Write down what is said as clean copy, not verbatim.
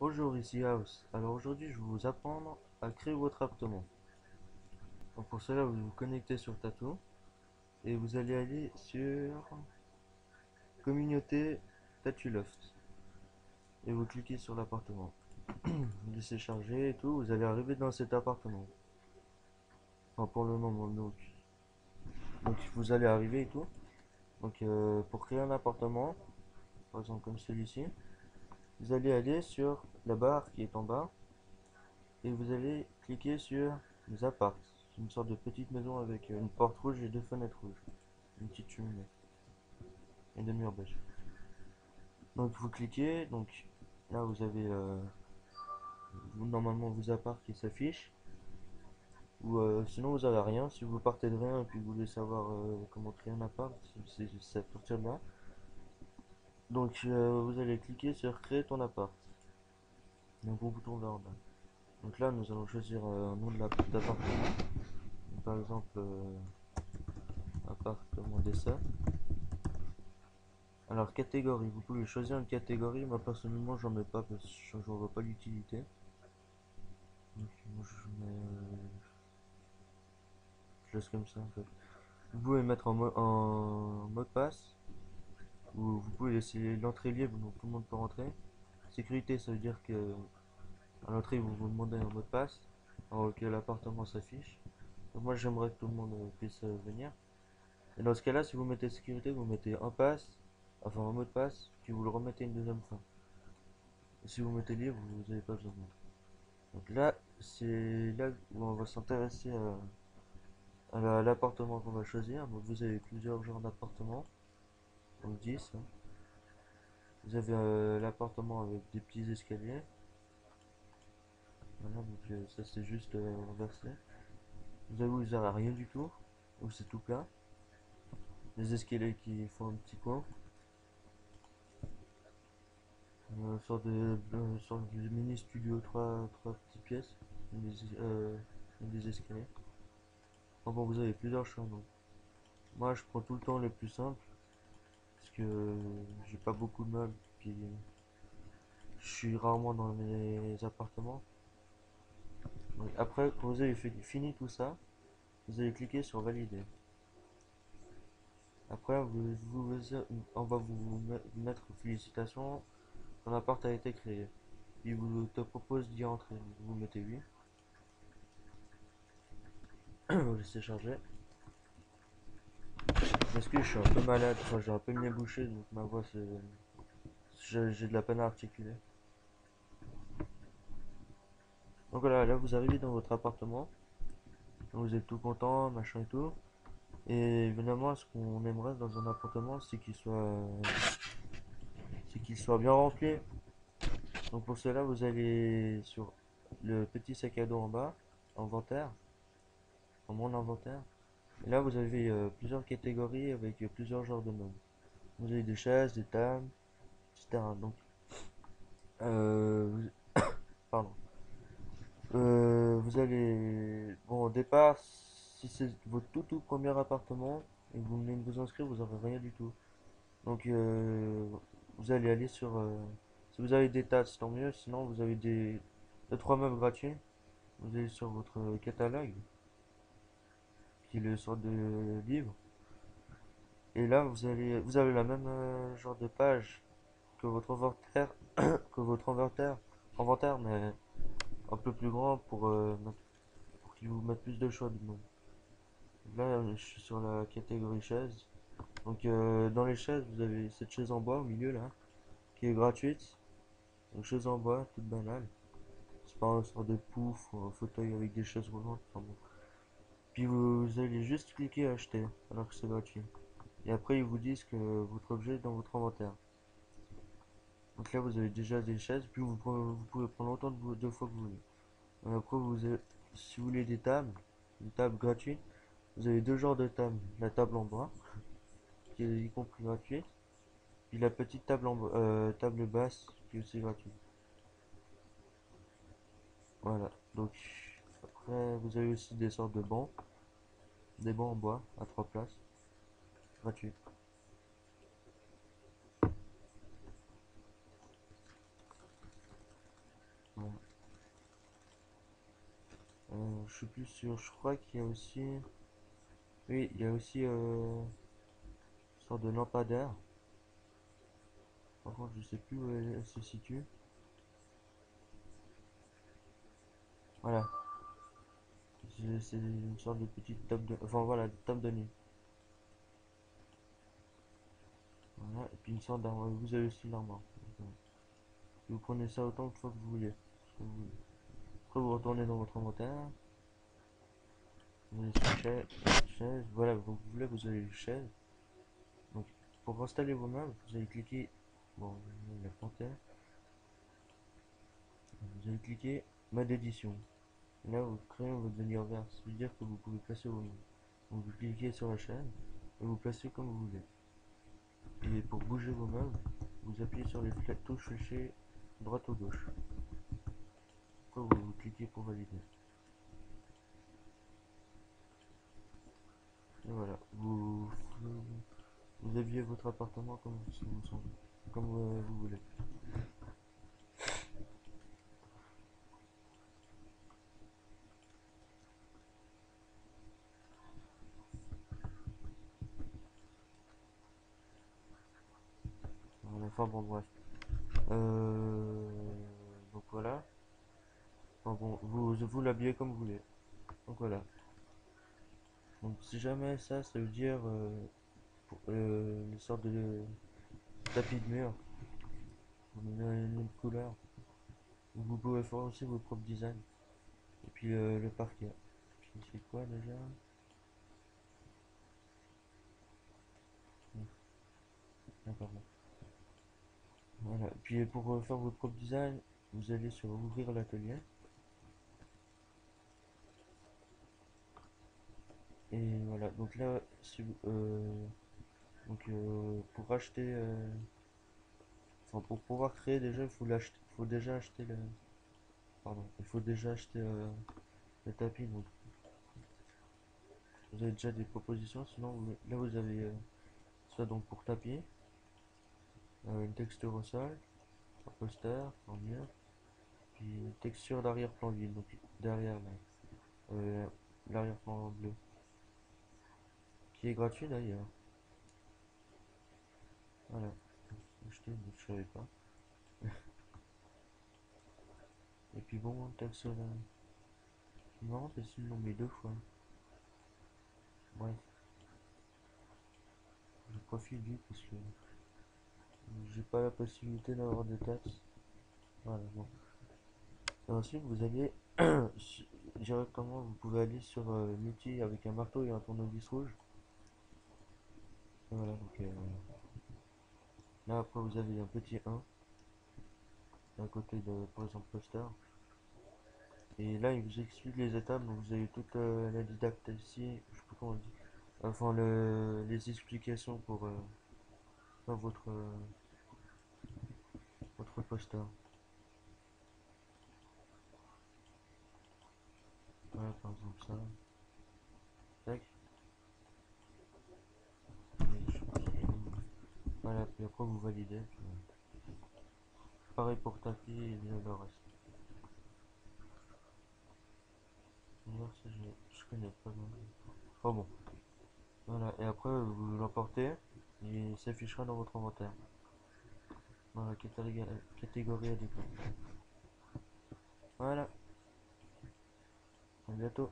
Bonjour, ici House. Alors aujourd'hui, je vais vous apprendre à créer votre appartement. Donc pour cela, vous vous connectez sur Tattoo et vous allez aller sur Communauté Tattoo Loft et vous cliquez sur l'appartement. Vous laissez charger et tout, vous allez arriver dans cet appartement. Enfin pour le moment, donc vous allez arriver et tout. Donc pour créer un appartement, par exemple comme celui-ci, vous allez aller sur la barre qui est en bas et vous allez cliquer sur les apparts. C'est une sorte de petite maison avec une porte rouge et deux fenêtres rouges. Une petite cheminée et des murs beige. Donc vous cliquez, donc là vous avez normalement vos apparts qui s'affichent. Ou sinon vous avez rien, si vous partez de rien et puis vous voulez savoir comment créer un appart, c'est à partir de là. Donc vous allez cliquer sur créer ton appart. Donc au bouton vert en bas. Donc là nous allons choisir un nom d'appartement. Par exemple appartement d'essai. Alors catégorie, vous pouvez choisir une catégorie. Moi personnellement j'en mets pas parce que j'en vois pas l'utilité. Donc moi je laisse comme ça en fait. Vous pouvez mettre en mot de passe ou vous pouvez laisser l'entrée libre donc tout le monde peut rentrer. Sécurité, ça veut dire que à l'entrée vous vous demandez un mot de passe alors que l'appartement s'affiche. Donc moi j'aimerais que tout le monde puisse venir. Et dans ce cas-là, si vous mettez sécurité, vous mettez un passe, enfin un mot de passe, puis vous le remettez une deuxième fois. Et si vous mettez libre, vous n'avez pas besoin de mettre. Donc là, c'est là où on va s'intéresser à l'appartement qu'on va choisir. Donc vous avez plusieurs genres d'appartements, donc 10, hein. Vous avez l'appartement avec des petits escaliers. Voilà, donc ça c'est juste renversé. Vous avez où vous n'avez rien du tout, où c'est tout plat. Des escaliers qui font un petit coin. Sorte de mini studio, trois petites pièces. Des, des escaliers. Enfin bon, vous avez plusieurs choix. Donc. Moi je prends tout le temps les plus simples. Parce que j'ai pas beaucoup de meubles. Puis je suis rarement dans mes appartements. Donc après, quand vous avez fini tout ça, vous allez cliquer sur valider. Après, on va vous mettre félicitations, ton appart a été créé. Il vous te propose d'y entrer. Vous mettez oui. Vous laissez charger. Parce que je suis un peu malade, enfin, j'ai un peu le nez bouché, donc ma voix c'est. J'ai de la peine à articuler. Donc voilà, là vous arrivez dans votre appartement. Vous êtes tout content, machin et tout. Et évidemment, ce qu'on aimerait dans un appartement, c'est qu'il soit bien rempli. Donc pour cela, vous allez sur le petit sac à dos en bas, inventaire, dans mon inventaire. Et là, vous avez plusieurs catégories avec plusieurs genres de meubles. Vous avez des chaises, des tables, etc. Donc, euh, pardon. Vous allez, bon, au départ, si c'est votre tout premier appartement et que vous venez de vous inscrire, vous n'aurez rien du tout. Donc, vous allez aller sur, si vous avez des tas, c'est tant mieux. Sinon, vous avez deux, trois meubles gratuits. Vous allez sur votre catalogue, qui est le sorte de livre. Et là, vous avez la même genre de page que votre inventaire, que votre inventaire, mais un peu plus grand pour qu'il vous mette plus de choix du monde. Là, je suis sur la catégorie chaise. Donc, dans les chaises, vous avez cette chaise en bois au milieu là, qui est gratuite. Donc, chaise en bois, toute banale. C'est pas un sort de pouf ou un fauteuil avec des chaises roulantes. Enfin bon. Puis vous allez juste cliquer acheter, alors que c'est gratuit. Et après, ils vous disent que votre objet est dans votre inventaire. Donc là, vous avez déjà des chaises, puis vous pouvez prendre autant de fois que vous voulez. Après, si vous voulez des tables gratuites, vous avez deux genres de tables. La table en bois, qui est y compris gratuite, puis la petite table basse, qui est aussi gratuite. Voilà. Donc, après, vous avez aussi des sortes de bancs, des bancs en bois à trois places, gratuits. Je suis plus sûr, je crois qu'il y a aussi... Oui, il y a aussi une sorte de lampadaire. Par contre, je sais plus où elle se situe. Voilà, c'est une sorte de petite table de... Enfin voilà, table de nuit. Voilà, et puis une sorte d'armoire. Vous avez aussi l'armoire. Vous prenez ça autant de fois que vous voulez. Après, vous retournez dans votre inventaire. Vous allez sur chaise. Voilà, donc vous voulez, vous avez une chaise. Donc, pour installer vos meubles, vous allez cliquer. Bon, la panthère. Vous allez cliquer mode édition. Et là, votre crayon va devenir vert. Ça veut dire que vous pouvez placer vos meubles. Donc, vous cliquez sur la chaise et vous placez comme vous voulez. Et pour bouger vos meubles, vous appuyez sur les touches fléchées droite ou gauche. Après, vous cliquez pour valider. Et voilà, vous habillez votre appartement comme vous semble, comme vous voulez. Voilà, enfin bon, bref. Euh, donc voilà. Enfin bon, vous l'habillez comme vous voulez. Donc voilà. Donc si jamais ça veut dire une sorte de tapis de mur, une couleur. Vous pouvez faire aussi vos propres designs. Et puis le parquet. Puis c'est quoi déjà? D'accord. Voilà. Et puis pour faire votre propre design, vous allez sur ouvrir l'atelier. Et voilà. Donc là, si vous, donc pour acheter, enfin pour pouvoir créer déjà, il faut déjà acheter le, pardon, il faut déjà acheter le tapis. Donc vous avez déjà des propositions. Sinon, là vous avez soit donc pour tapis, une texture au sol, un poster, un mur, puis une texture d'arrière-plan vide. Donc derrière là, euh, l'arrière-plan bleu, qui est gratuit d'ailleurs. Voilà. Acheter, mais je savais pas. Et puis bon, texture là. C'est marrant parce qu'ils l'ont mis deux fois. Bref, je profite du parce que j'ai pas la possibilité d'avoir des taxes. Voilà, bon. Et ensuite, vous allez directement, vous pouvez aller sur l'outil avec un marteau et un tournevis rouge. Et voilà, donc là après vous avez un petit 1 à côté de, par exemple, poster. Et là, il vous explique les étapes, donc vous avez toute la didactie, je sais pas comment on dit, enfin les explications pour faire votre poster. Voilà, par exemple ça. Tac. Voilà, puis après vous validez. Puis, pareil pour tapis et bien le reste. D'ailleurs, ça, je connais pas mal. Oh bon. Voilà, et après vous l'emportez et il s'affichera dans votre inventaire. Dans la catégorie adéquate. Voilà, à bientôt.